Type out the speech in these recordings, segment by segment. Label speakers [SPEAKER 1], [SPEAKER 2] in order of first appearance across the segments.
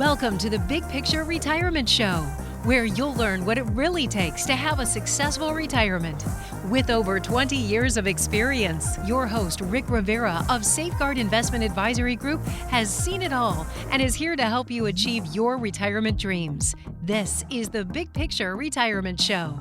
[SPEAKER 1] Welcome to the Big Picture Retirement Show, where you'll learn what it really takes to have a successful retirement. With over 20 years of experience, your host, Rick Rivera of Safeguard Investment Advisory Group, has seen it all and is here to help you achieve your retirement dreams. This is the Big Picture Retirement Show.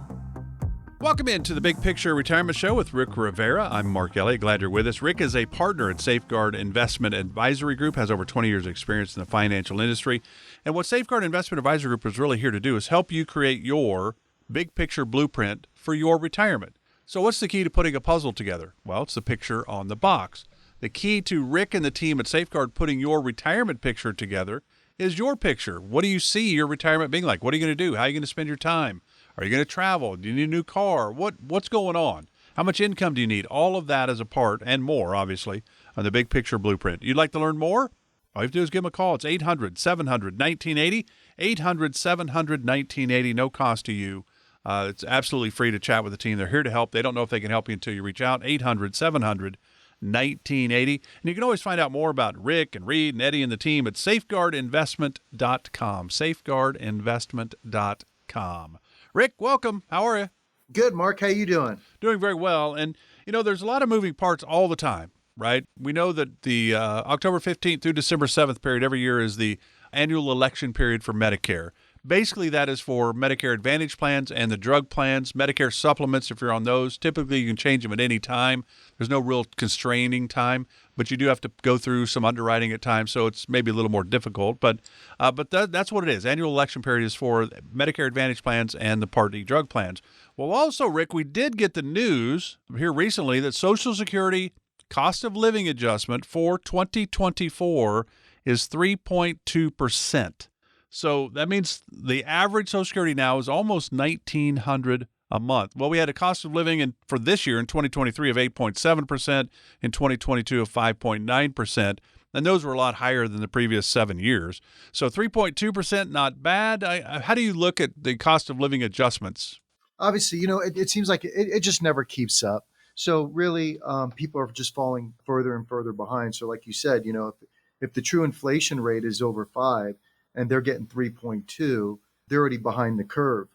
[SPEAKER 2] Welcome into the Big Picture Retirement Show with Rick Rivera. I'm Mark Elliott. Glad you're with us. Rick is a partner at Safeguard Investment Advisory Group, has over 20 years of experience in the financial industry. And what Safeguard Investment Advisory Group is really here to do is help you create your big picture blueprint for your retirement. So what's the key to putting a puzzle together? Well, it's the picture on the box. The key to Rick and the team at Safeguard putting your retirement picture together is your picture. What do you see your retirement being like? What are you going to do? How are you going to spend your time? Are you going to travel? Do you need a new car? What's going on? How much income do you need? All of that is a part, and more, obviously, on the Big Picture Blueprint. You'd like to learn more? All you have to do is give them a call. It's 800-700-1980, 800-700-1980, no cost to you. It's absolutely free to chat with the team. They're here to help. They don't know if they can help you until you reach out, 800-700-1980. And you can always find out more about Rick and Reed and Eddie and the team at safeguardinvestment.com, safeguardinvestment.com. Rick, welcome. How are you?
[SPEAKER 3] Good, Mark. How you doing?
[SPEAKER 2] Doing very well. And, there's a lot of moving parts all the time, right? We know that the October 15th through December 7th period every year is the annual election period for Medicare. Basically, that is for Medicare Advantage plans and the drug plans, Medicare supplements, if you're on those. Typically, you can change them at any time. There's no real constraining time, but you do have to go through some underwriting at times, so it's maybe a little more difficult. But that's what it is. Annual election period is for Medicare Advantage plans and the Part D drug plans. Well, also, Rick, we did get the news here recently that Social Security cost of living adjustment for 2024 is 3.2%. So that means the average Social Security now is almost $1,900 a month. Well, we had a cost of living for this year in 2023 of 8.7%, in 2022 of 5.9%, and those were a lot higher than the previous 7 years. So 3.2%, not bad. How do you look at the cost of living adjustments?
[SPEAKER 3] Obviously, it seems like it just never keeps up. So really, people are just falling further and further behind. So like you said, if the true inflation rate is over 5, and they're getting 3.2, they're already behind the curve.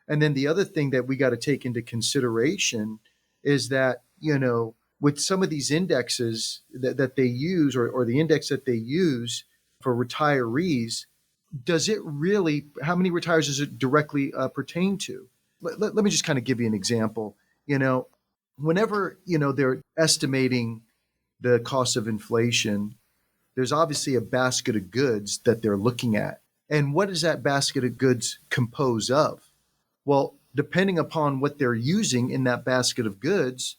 [SPEAKER 3] And then the other thing that we got to take into consideration is that, with some of these indexes that they use or the index that they use for retirees, how many retirees does it directly pertain to? Let me just kind of give you an example. Whenever, they're estimating the cost of inflation, there's obviously a basket of goods that they're looking at. And what is that basket of goods composed of? Well, depending upon what they're using in that basket of goods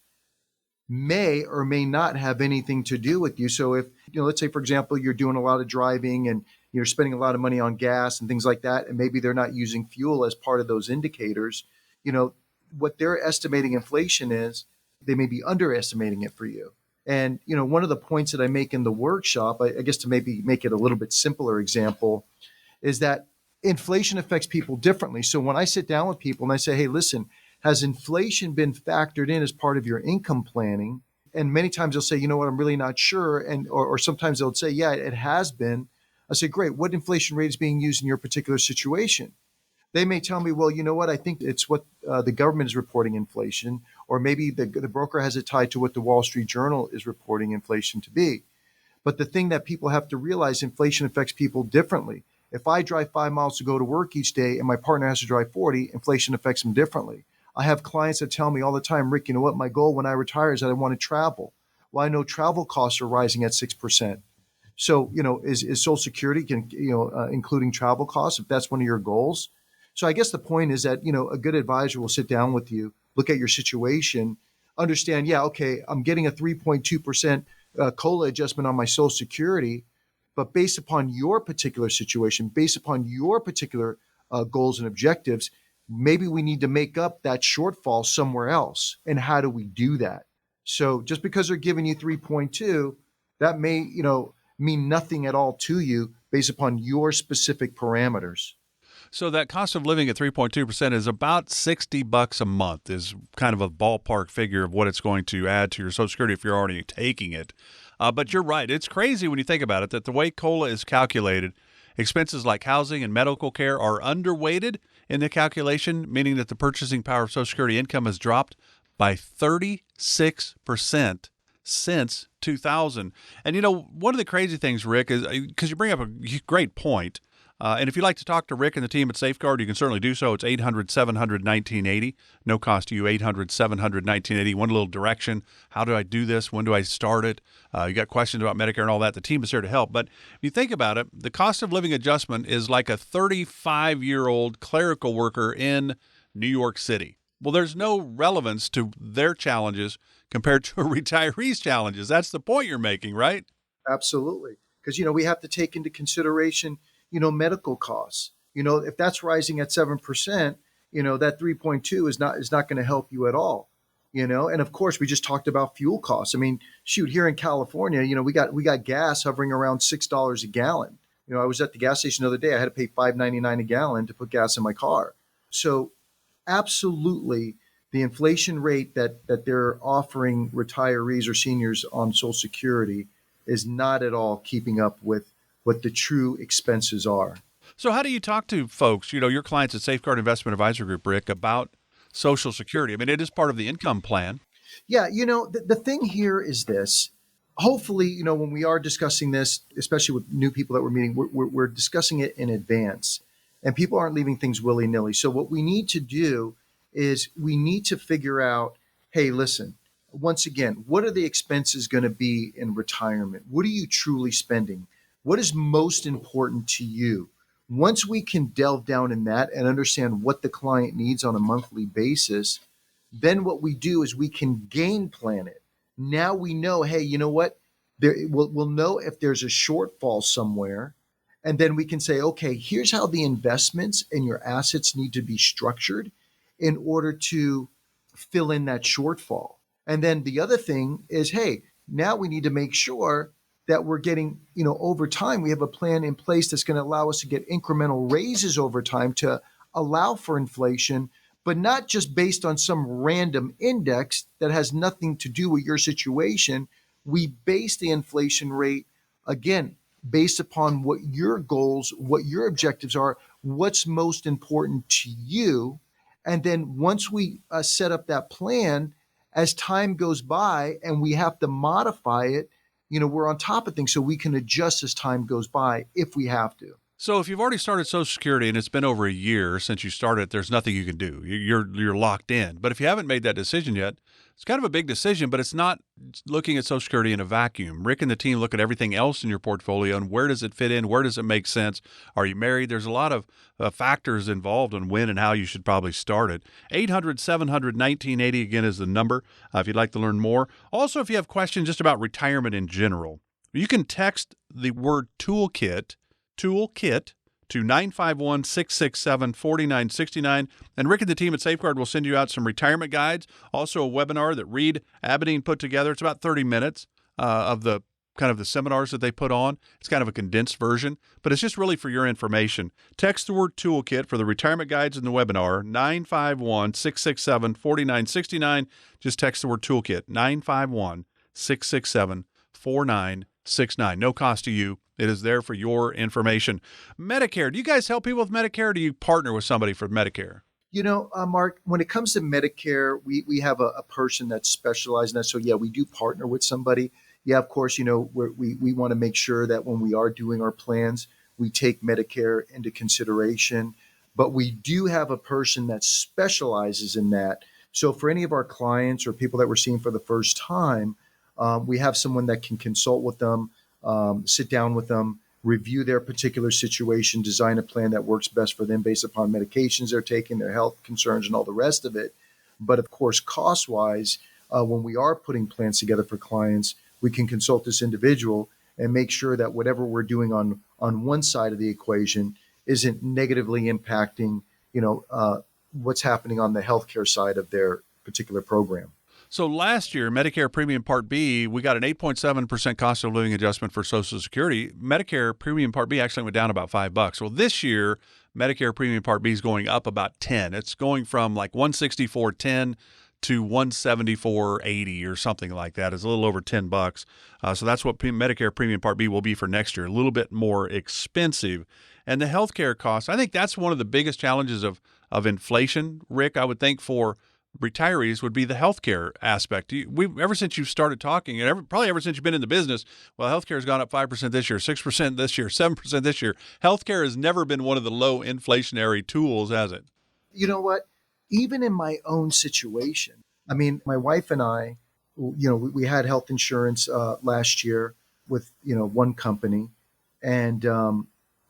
[SPEAKER 3] may or may not have anything to do with you. So if, let's say, for example, you're doing a lot of driving and you're spending a lot of money on gas and things like that, and maybe they're not using fuel as part of those indicators, what they're estimating inflation is, they may be underestimating it for you. And, one of the points that I make in the workshop, I guess to maybe make it a little bit simpler example, is that inflation affects people differently. So when I sit down with people and I say, hey, listen, has inflation been factored in as part of your income planning? And many times they'll say, you know what, I'm really not sure. And or sometimes they'll say, yeah, it has been. I say, great, what inflation rate is being used in your particular situation? They may tell me, well, you know what, I think it's what the government is reporting inflation, or maybe the broker has it tied to what the Wall Street Journal is reporting inflation to be. But the thing that people have to realize, inflation affects people differently. If I drive 5 miles to go to work each day and my partner has to drive 40, inflation affects them differently. I have clients that tell me all the time, Rick, you know what, my goal when I retire is that I want to travel. Well, I know travel costs are rising at 6%. So, is Social Security, including travel costs, if that's one of your goals? So I guess the point is that, a good advisor will sit down with you, look at your situation, understand, yeah, okay, I'm getting a 3.2% COLA adjustment on my Social Security, but based upon your particular situation, based upon your particular goals and objectives, maybe we need to make up that shortfall somewhere else. And how do we do that? So just because they're giving you 3.2, that may, mean nothing at all to you based upon your specific parameters.
[SPEAKER 2] So that cost of living at 3.2% is about $60 a month is kind of a ballpark figure of what it's going to add to your Social Security if you're already taking it. But you're right. It's crazy when you think about it that the way COLA is calculated Expenses like housing and medical care are underweighted in the calculation, meaning that the purchasing power of Social Security income has dropped by 36% since 2000. And one of the crazy things, Rick, is because you bring up a great point. And if you'd like to talk to Rick and the team at Safeguard, you can certainly do so. It's 800-700-1980. No cost to you, 800-700-1980. One little direction. How do I do this? When do I start it? You got questions about Medicare and all that. The team is here to help. But if you think about it, the cost of living adjustment is like a 35-year-old clerical worker in New York City. Well, there's no relevance to their challenges compared to a retiree's challenges. That's the point you're making, right?
[SPEAKER 3] Absolutely. Because, we have to take into consideration medical costs. If that's rising at 7%, that 3.2 is not going to help you at all. And of course, we just talked about fuel costs. I mean, shoot, here in California, we got gas hovering around $6 a gallon. I was at the gas station the other day. I had to pay $5.99 a gallon to put gas in my car. So absolutely, the inflation rate that they're offering retirees or seniors on Social Security is not at all keeping up with what the true expenses are.
[SPEAKER 2] So how do you talk to folks, your clients at Safeguard Investment Advisor Group, Rick, about Social Security? I mean, it is part of the income plan.
[SPEAKER 3] Yeah, the thing here is this. Hopefully, when we are discussing this, especially with new people that we're meeting, we're discussing it in advance. And people aren't leaving things willy-nilly. So what we need to do is we need to figure out, hey, listen, once again, what are the expenses going to be in retirement? What are you truly spending? What is most important to you? Once we can delve down in that and understand what the client needs on a monthly basis, then what we do is we can game plan it. Now we know, hey, you know what? We'll know if there's a shortfall somewhere. And then we can say, okay, here's how the investments and your assets need to be structured in order to fill in that shortfall. And then the other thing is, hey, now we need to make sure that we're getting, over time, we have a plan in place that's going to allow us to get incremental raises over time to allow for inflation, but not just based on some random index that has nothing to do with your situation. We base the inflation rate, again, based upon what your goals, what your objectives are, what's most important to you. And then once we set up that plan, as time goes by and we have to modify it, we're on top of things so we can adjust as time goes by if we have to.
[SPEAKER 2] So if you've already started Social Security and it's been over a year since you started, there's nothing you can do. You're locked in. But if you haven't made that decision yet, it's kind of a big decision, but it's not looking at Social Security in a vacuum. Rick and the team look at everything else in your portfolio and where does it fit in? Where does it make sense? Are you married? There's a lot of factors involved in when and how you should probably start it. 800-700-1980 again is the number if you'd like to learn more. Also, if you have questions just about retirement in general, you can text the word toolkit to 951-667-4969. And Rick and the team at Safeguard will send you out some retirement guides, also a webinar that Reed Aberdeen put together. It's about 30 minutes of the kind of the seminars that they put on. It's kind of a condensed version, but it's just really for your information. Text the word toolkit for the retirement guides and the webinar, 951-667-4969. Just text the word toolkit, 951-667-4969. No cost to you. It is there for your information. Medicare. Do you guys help people with Medicare, or do you partner with somebody for Medicare?
[SPEAKER 3] Mark, when it comes to Medicare, we have a person that's specialized in that. So, yeah, we do partner with somebody. Yeah, of course, we want to make sure that when we are doing our plans, we take Medicare into consideration. But we do have a person that specializes in that. So for any of our clients or people that we're seeing for the first time, we have someone that can consult with them, sit down with them, review their particular situation, design a plan that works best for them based upon medications they're taking, their health concerns, and all the rest of it. But of course, cost-wise, when we are putting plans together for clients, we can consult this individual and make sure that whatever we're doing on one side of the equation isn't negatively impacting, what's happening on the healthcare side of their particular program.
[SPEAKER 2] So last year, Medicare Premium Part B, we got an 8.7% cost of living adjustment for Social Security. Medicare Premium Part B actually went down about $5. Well, this year, Medicare Premium Part B is going up about 10. It's going from like $164.10 to $174.80 or something like that. It's a little over $10. So that's what Medicare Premium Part B will be for next year, a little bit more expensive. And the healthcare costs, I think that's one of the biggest challenges of inflation, Rick. I would think for retirees would be the healthcare aspect. Ever since you've started talking, and probably ever since you've been in the business, well, healthcare has gone up 5% this year, 6% this year, 7% this year. Healthcare has never been one of the low inflationary tools, has it?
[SPEAKER 3] You know what? Even in my own situation, I mean, my wife and I, we had health insurance last year with, one company, and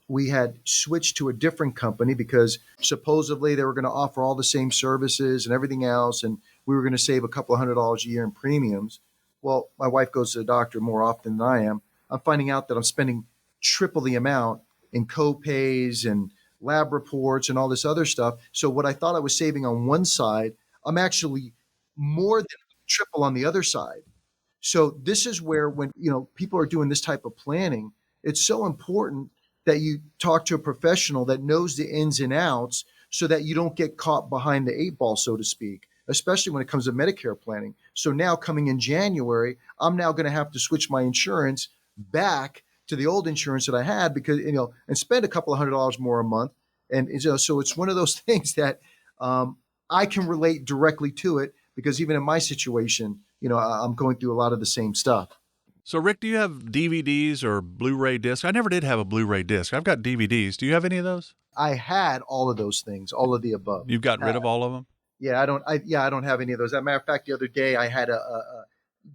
[SPEAKER 3] we had switched to a different company because supposedly they were going to offer all the same services and everything else, and we were going to save a couple of $100 a year in premiums. Well, my wife goes to the doctor more often than I am. I'm finding out that I'm spending triple the amount in co-pays and lab reports and all this other stuff. So what I thought I was saving on one side, I'm actually more than triple on the other side. So this is where when, people are doing this type of planning, it's so important that you talk to a professional that knows the ins and outs so that you don't get caught behind the eight ball, so to speak, especially when it comes to Medicare planning. So now coming in January, I'm now going to have to switch my insurance back to the old insurance that I had because, and spend a couple of $100 more a month. And so it's one of those things that I can relate directly to it because even in my situation, I'm going through a lot of the same stuff.
[SPEAKER 2] So, Rick, do you have DVDs or Blu-ray discs? I never did have a Blu-ray disc. I've got DVDs. Do you have any of those?
[SPEAKER 3] I had all of those things, all of the above.
[SPEAKER 2] You've gotten rid of all of them?
[SPEAKER 3] Yeah, I don't have any of those. As a matter of fact, the other day I had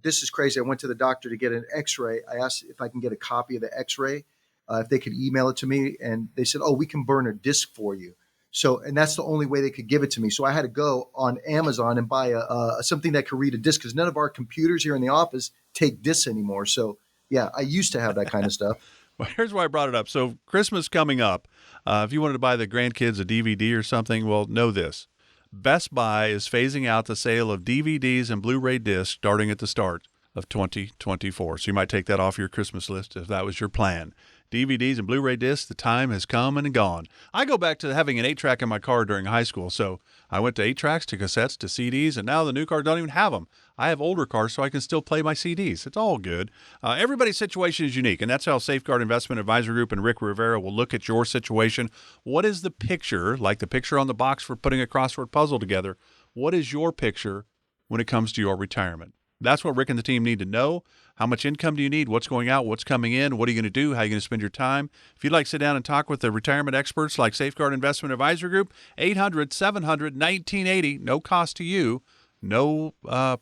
[SPEAKER 3] this is crazy. I went to the doctor to get an x-ray. I asked if I can get a copy of the x-ray, if they could email it to me. And they said, we can burn a disc for you. So, and that's the only way they could give it to me. So I had to go on Amazon and buy something that could read a disc because none of our computers here in the office take discs anymore. So yeah, I used to have that kind of stuff.
[SPEAKER 2] Well, here's why I brought it up. So Christmas coming up. If you wanted to buy the grandkids a DVD or something, well, know this. Best Buy is phasing out the sale of DVDs and Blu-ray discs starting at the start of 2024. So you might take that off your Christmas list if that was your plan. DVDs and Blu-ray discs, the time has come and gone. I go back to having an 8-track in my car during high school. So I went to 8-tracks, to cassettes, to CDs, and now the new cars don't even have them. I have older cars so I can still play my CDs. It's all good. Everybody's situation is unique, and that's how Safeguard Investment Advisory Group and Rick Rivera will look at your situation. What is the picture, like the picture on the box for putting a crossword puzzle together? What is your picture when it comes to your retirement? That's what Rick and the team need to know. How much income do you need? What's going out? What's coming in? What are you going to do? How are you going to spend your time? If you'd like to sit down and talk with the retirement experts like Safeguard Investment Advisory Group, 800-700-1980, no cost to you, no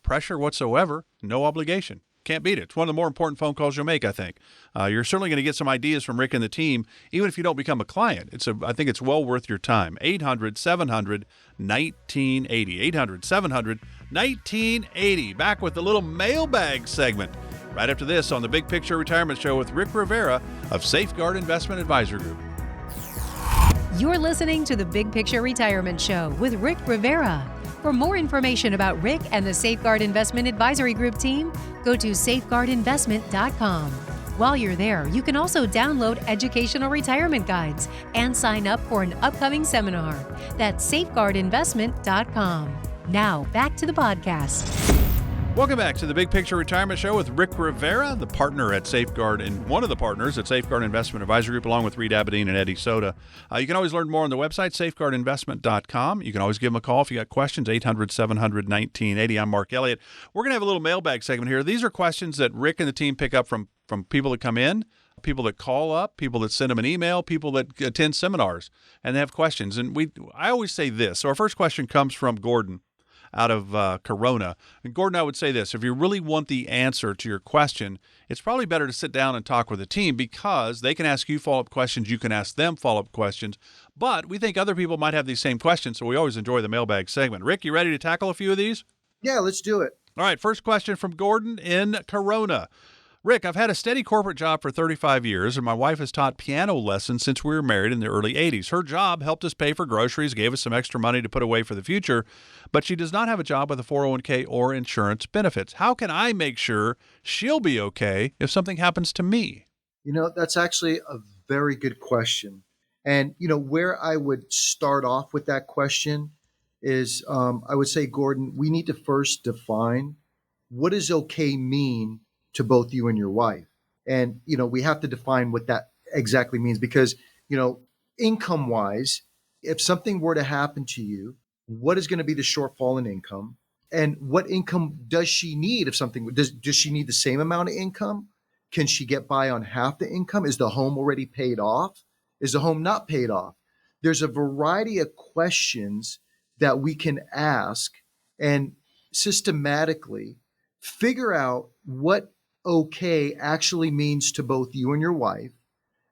[SPEAKER 2] pressure whatsoever, no obligation. Can't beat it. It's one of the more important phone calls you'll make, I think. You're certainly going to get some ideas from Rick and the team, even if you don't become a client. I think it's well worth your time. 800-700-1980. 800-700-1980. Back with the little mailbag segment right after this on the Big Picture Retirement Show with Rick Rivera of Safeguard Investment Advisory Group.
[SPEAKER 1] You're listening to the Big Picture Retirement Show with Rick Rivera. For more information about Rick and the Safeguard Investment Advisory Group team, go to safeguardinvestment.com. While you're there, you can also download educational retirement guides and sign up for an upcoming seminar. That's safeguardinvestment.com. Now, back to the podcast.
[SPEAKER 2] Welcome back to the Big Picture Retirement Show with Rick Rivera, the partner at Safeguard and one of the partners at Safeguard Investment Advisory Group, along with Reed Abedin and Eddie Soda. You can always learn more on the website, safeguardinvestment.com. You can always give them a call if you got questions, 800-700-1980. I'm Mark Elliott. We're going to have a little mailbag segment here. These are questions that Rick and the team pick up from people that come in, people that call up, people that send them an email, people that attend seminars, and they have questions. And I always say this. So our first question comes from Gordon out of Corona. And Gordon, I would say this. If you really want the answer to your question, it's probably better to sit down and talk with the team because they can ask you follow-up questions. You can ask them follow-up questions. But we think other people might have these same questions, so we always enjoy the mailbag segment. Rick, you ready to tackle a few of these?
[SPEAKER 3] Yeah, let's do it.
[SPEAKER 2] All right, first question from Gordon in Corona. Rick, I've had a steady corporate job for 35 years, and my wife has taught piano lessons since we were married in the early 80s. Her job helped us pay for groceries, gave us some extra money to put away for the future, but she does not have a job with a 401k or insurance benefits. How can I make sure she'll be okay if something happens to me?
[SPEAKER 3] That's actually a very good question. And, where I would start off with that question is I would say, Gordon, we need to first define what does okay mean to both you and your wife. And, we have to define what that exactly means because, income wise, if something were to happen to you, what is going to be the shortfall in income? And what income does she need if something does she need the same amount of income? Can she get by on half the income? Is the home already paid off? Is the home not paid off? There's a variety of questions that we can ask and systematically figure out what okay actually means to both you and your wife.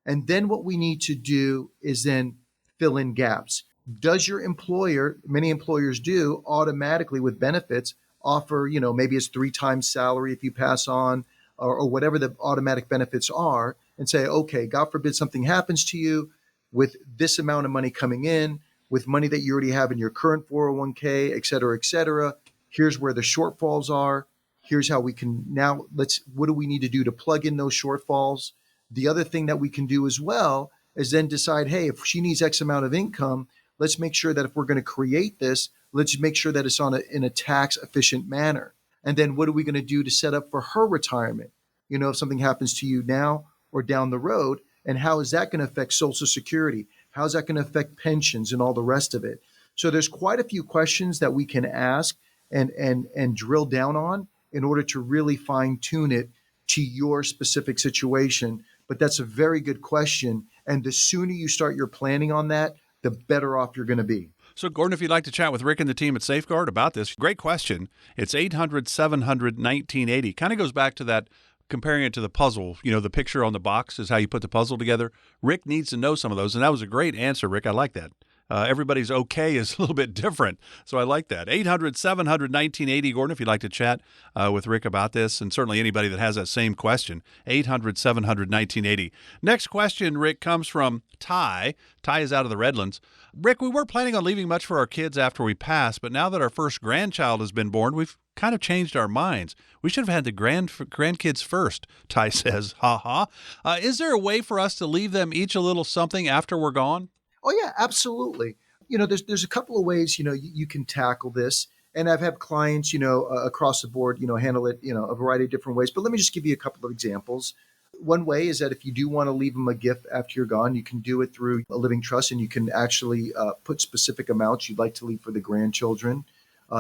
[SPEAKER 3] And then what we need to do is then fill in gaps. Does your employer, many employers do, automatically with benefits offer, maybe it's 3 times salary if you pass on, or whatever the automatic benefits are, and say, okay, God forbid something happens to you with this amount of money coming in, with money that you already have in your current 401k, et cetera, here's where the shortfalls are. Here's how we can now, what do we need to do to plug in those shortfalls? The other thing that we can do as well is then decide, hey, if she needs X amount of income, let's make sure that if we're going to create this, let's make sure that it's in a tax efficient manner. And then what are we going to do to set up for her retirement? If something happens to you now or down the road, and how is that going to affect Social Security? How's that going to affect pensions and all the rest of it? So there's quite a few questions that we can ask and drill down on in order to really fine tune it to your specific situation. But that's a very good question. And the sooner you start your planning on that, the better off you're going to be.
[SPEAKER 2] So, Gordon, if you'd like to chat with Rick and the team at Safeguard about this, great question. It's 800-700-1980. Kind of goes back to that, comparing it to the puzzle. The picture on the box is how you put the puzzle together. Rick needs to know some of those. And that was a great answer, Rick. I like that. Everybody's okay is a little bit different. So I like that. 800-700-1980, Gordon, if you'd like to chat with Rick about this, and certainly anybody that has that same question, 800-700-1980. Next question, Rick, comes from Ty. Ty is out of the Redlands. Rick, we weren't planning on leaving much for our kids after we pass, but now that our first grandchild has been born, we've kind of changed our minds. We should have had the grandkids first, Ty says. Ha ha. Is there a way for us to leave them each a little something after we're gone?
[SPEAKER 3] Oh yeah, absolutely. There's a couple of ways, you can tackle this. And I've had clients, across the board, handle it, a variety of different ways. But let me just give you a couple of examples. One way is that if you do want to leave them a gift after you're gone, you can do it through a living trust, and you can actually put specific amounts you'd like to leave for the grandchildren.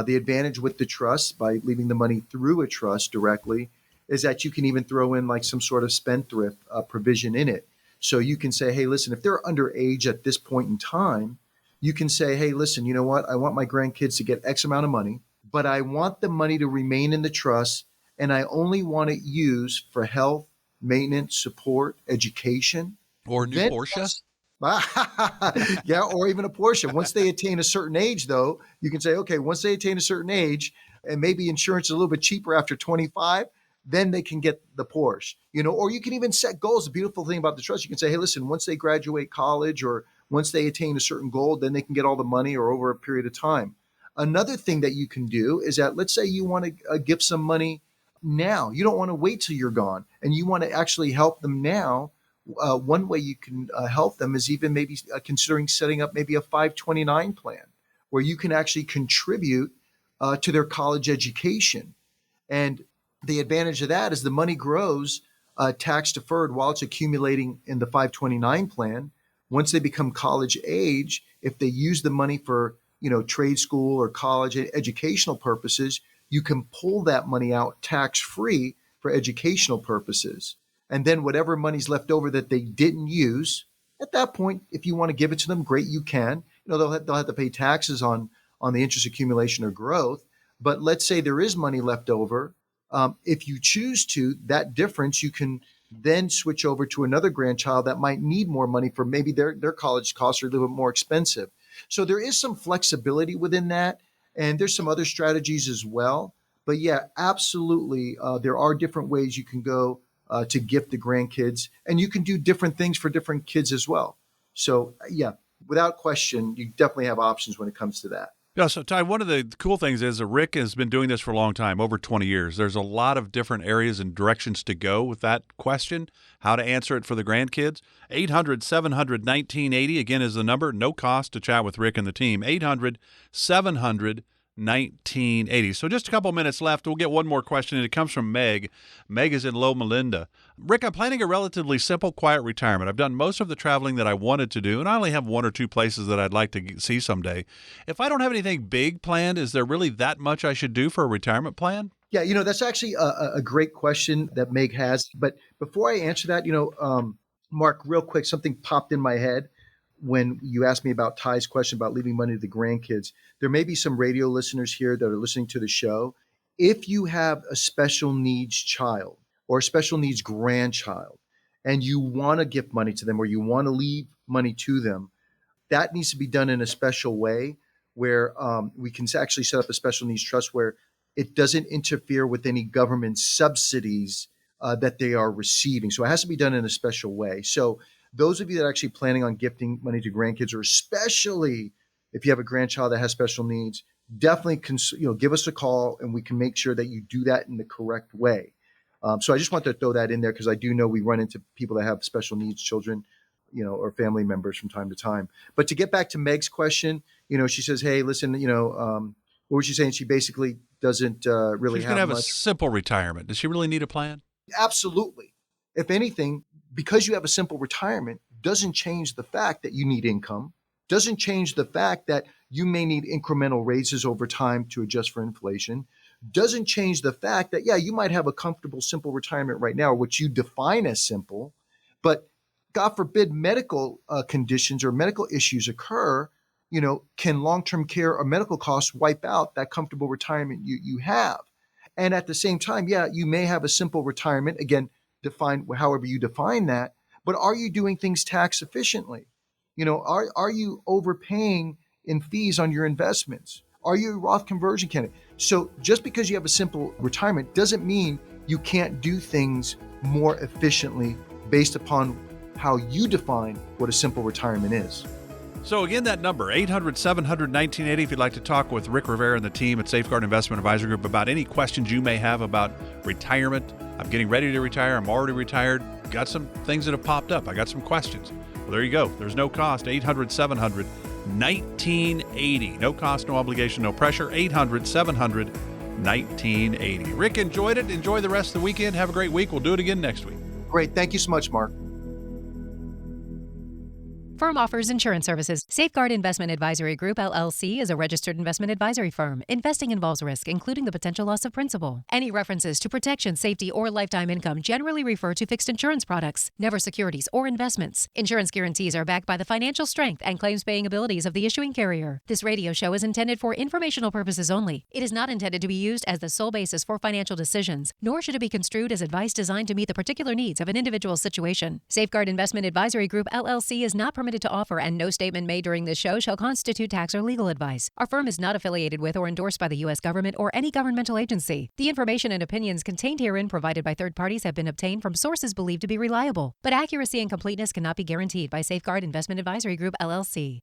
[SPEAKER 3] The advantage with the trust by leaving the money through a trust directly is that you can even throw in like some sort of spendthrift provision in it. So you can say, hey, listen, if they're underage at this point in time, you can say, hey, listen, you know what? I want my grandkids to get X amount of money, but I want the money to remain in the trust, and I only want it used for health, maintenance, support, education.
[SPEAKER 2] Or a new Porsche?
[SPEAKER 3] Yeah, or even a Porsche. Once they attain a certain age, though, you can say, okay, once they attain a certain age, and maybe insurance is a little bit cheaper after 25, then they can get the Porsche, or you can even set goals. The beautiful thing about the trust, you can say, hey, listen, once they graduate college or once they attain a certain goal, then they can get all the money or over a period of time. Another thing that you can do is that, let's say you want to give some money now. You don't want to wait till you're gone, and you want to actually help them now. One way you can help them is even maybe considering setting up maybe a 529 plan where you can actually contribute to their college education. And the advantage of that is the money grows tax deferred while it's accumulating in the 529 plan. Once they become college age, if they use the money for trade school or college educational purposes, you can pull that money out tax free for educational purposes. And then whatever money's left over that they didn't use, at that point, if you want to give it to them, great, you can. They'll have to pay taxes on the interest accumulation or growth. But let's say there is money left over. If you choose to, that difference, you can then switch over to another grandchild that might need more money for maybe their college costs are a little bit more expensive. So there is some flexibility within that. And there's some other strategies as well. But yeah, absolutely. There are different ways you can go to gift the grandkids, and you can do different things for different kids as well. So yeah, without question, you definitely have options when it comes to that.
[SPEAKER 2] No, so Ty, one of the cool things is that Rick has been doing this for a long time, over 20 years. There's a lot of different areas and directions to go with that question, how to answer it for the grandkids. 800-700-1980, again, is the number. No cost to chat with Rick and the team. 800-700-1980. So just a couple minutes left. We'll get one more question, and it comes from Meg. Meg is in Loma Linda. Rick, I'm planning a relatively simple, quiet retirement. I've done most of the traveling that I wanted to do, and I only have one or two places that I'd like to see someday. If I don't have anything big planned, is there really that much I should do for a retirement plan?
[SPEAKER 3] Yeah, that's actually a great question that Meg has. But before I answer that, Mark, real quick, something popped in my head when you asked me about Ty's question about leaving money to the grandkids. There may be some radio listeners here that are listening to the show. If you have a special needs child or a special needs grandchild, and you want to give money to them or you want to leave money to them, that needs to be done in a special way where we can actually set up a special needs trust where it doesn't interfere with any government subsidies that they are receiving. So it has to be done in a special way. So those of you that are actually planning on gifting money to grandkids, or especially if you have a grandchild that has special needs, definitely give us a call and we can make sure that you do that in the correct way. So I just want to throw that in there because I do know we run into people that have special needs children, or family members from time to time. But to get back to Meg's question, she says, hey, listen, what was she saying? She basically doesn't really
[SPEAKER 2] She's
[SPEAKER 3] have
[SPEAKER 2] going to have
[SPEAKER 3] much.
[SPEAKER 2] a simple retirement. Does she really need a plan?
[SPEAKER 3] Absolutely. If anything, because you have a simple retirement doesn't change the fact that you need income, doesn't change the fact that you may need incremental raises over time to adjust for inflation, doesn't change the fact that, you might have a comfortable, simple retirement right now, which you define as simple, but God forbid medical conditions or medical issues occur, can long-term care or medical costs wipe out that comfortable retirement you have? And at the same time, you may have a simple retirement, again, define however you define that, but are you doing things tax efficiently? Are you overpaying in fees on your investments? Are you a Roth conversion candidate? So just because you have a simple retirement doesn't mean you can't do things more efficiently based upon how you define what a simple retirement is.
[SPEAKER 2] So again, that number, 800-700-1980, if you'd like to talk with Rick Rivera and the team at Safeguard Investment Advisory Group about any questions you may have about retirement. I'm getting ready to retire. I'm already retired. Got some things that have popped up. I got some questions. Well, there you go. There's no cost. 800-700-1980. No cost, no obligation, no pressure. 800-700-1980. Rick, enjoyed it. Enjoy the rest of the weekend. Have a great week. We'll do it again next week.
[SPEAKER 3] Great. Thank you so much, Mark.
[SPEAKER 1] Firm offers insurance services. Safeguard Investment Advisory Group, LLC is a registered investment advisory firm. Investing involves risk, including the potential loss of principal. Any references to protection, safety, or lifetime income generally refer to fixed insurance products, never securities or investments. Insurance guarantees are backed by the financial strength and claims-paying abilities of the issuing carrier. This radio show is intended for informational purposes only. It is not intended to be used as the sole basis for financial decisions, nor should it be construed as advice designed to meet the particular needs of an individual's situation. Safeguard Investment Advisory Group, LLC is not permitted to offer, and no statement made during this show shall constitute tax or legal advice. Our firm is not affiliated with or endorsed by the U.S. government or any governmental agency. The information and opinions contained herein provided by third parties have been obtained from sources believed to be reliable, but accuracy and completeness cannot be guaranteed by Safeguard Investment Advisory Group, LLC.